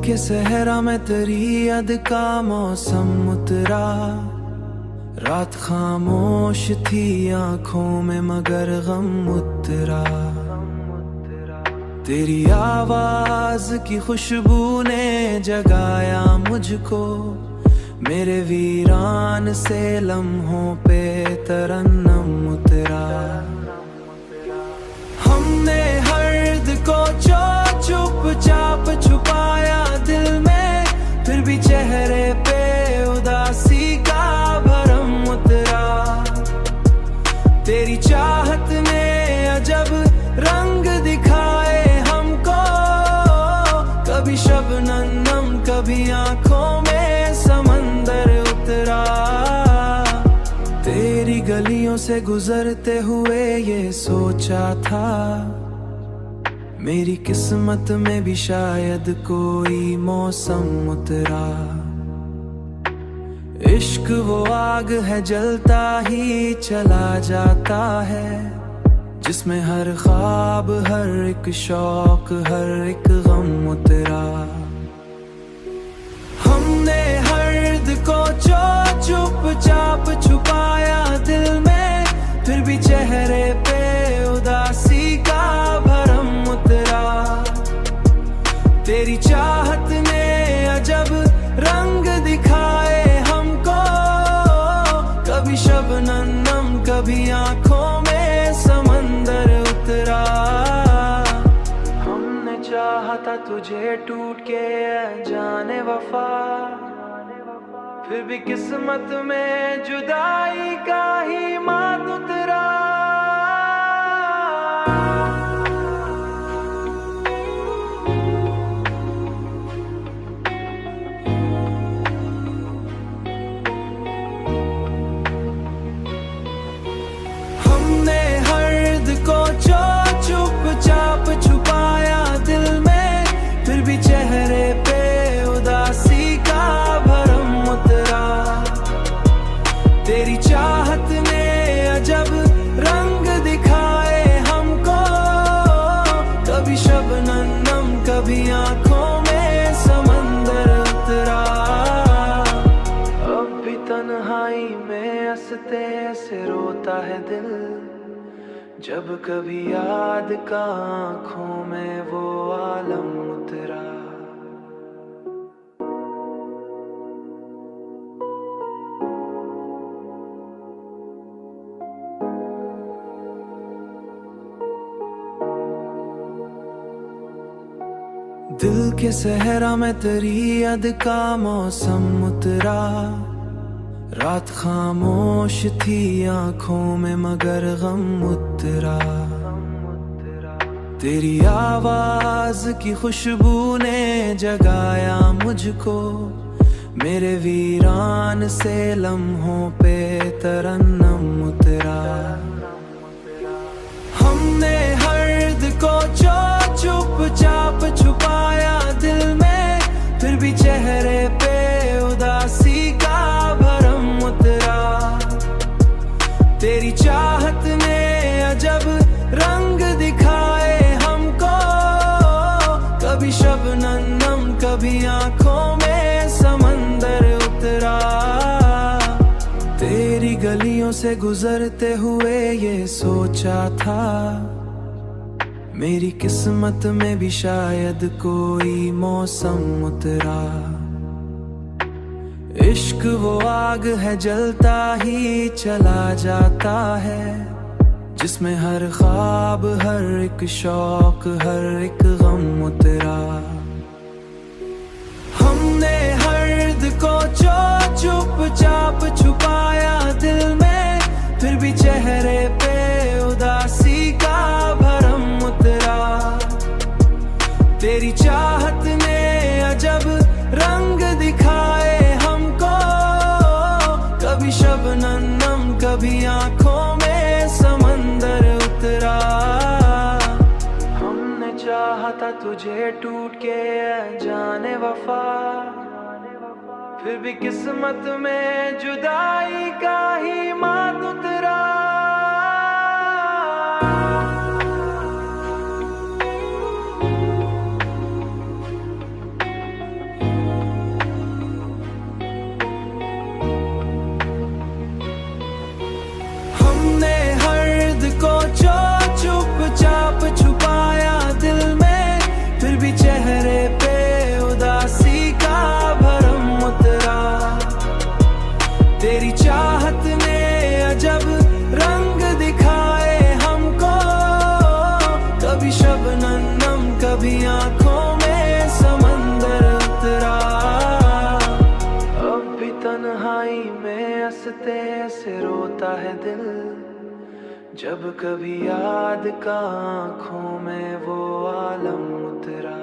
के सहरा में तेरी याद का मौसम उतरा। रात खामोश थी आंखों में मगर गम उतरा। तेरी आवाज की खुशबू ने जगाया मुझको। मेरे वीरान से लम्हों पे तरन्नुम उतरा। हमने हर्द को चुपचाप छुपाया दिल में, फिर भी चेहरे पे उदासी का भरम उतरा। तेरी चाहत ने अजब रंग दिखाए हमको, कभी शबनम कभी आंखों में समंदर उतरा। तेरी गलियों से गुजरते हुए ये सोचा था, मेरी किस्मत में भी शायद कोई मौसम उतरा। इश्क वो आग है जलता ही चला जाता है, जिसमें हर ख्वाब हर एक शौक हर एक गम उतरा। हमने हर्द को चुपचाप छुपाया दिल में, फिर भी चेहरे पे उदासी का भरम उतरा। तेरी चाहत ने अजब रंग दिखाए हमको, कभी शबनम कभी आंखों में समंदर उतरा। हमने चाहा था तुझे टूट के जाने वफा, फिर भी किस्मत में जुदाई का ही मात उतरा। हमने हर्द को चुपचाप छुपाया दिल में, फिर भी चेहरे पे उदासी का भरम उतरा। तेरी चाहत ने अजब रंग दिखाए हमको, कभी शबनम कभी आंखों में समंदर उतरा। अब भी तन्हाई में हंसते से रोता है दिल, जब कभी याद का आंखों में वो आलम उतरा। दिल के सहरा में तेरी याद का मौसम उतरा। रात खामोश थी आंखों में मगर गम उतरा। तेरी आवाज की खुशबू ने जगाया मुझको। मेरे वीरान से लम्हों पे तरन्नुम उतरा। हमने हर्द को चुपचाप छुपाया दिल में, फिर भी चेहरे पे उदासी का भरम उतरा। तेरी चाहत ने अजब रंग दिखाए हमको, कभी शबनम कभी आंखों में समंदर उतरा। तेरी गलियों से गुजरते हुए ये सोचा था, मेरी किस्मत में भी शायद कोई मौसम उतरा। इश्क वो आग है जलता ही चला जाता है, जिसमें हर ख्वाब हर एक शौक हर एक गम उतरा। हमने हर्द को चुपचाप छुपाया दिल में, फिर भी चेहरे पे उदासी का भरम उतरा। तेरी चाहत ने अजब रंग दिखाए हमको, कभी शबनम कभी आंखों में समंदर उतरा। हमने चाहा था तुझे टूट के जाने वफा, फिर भी किस्मत में जुदाई का ही मात उतरा। हंसते से रोता है दिल, जब कभी याद का आंखों में वो आलम उतरा।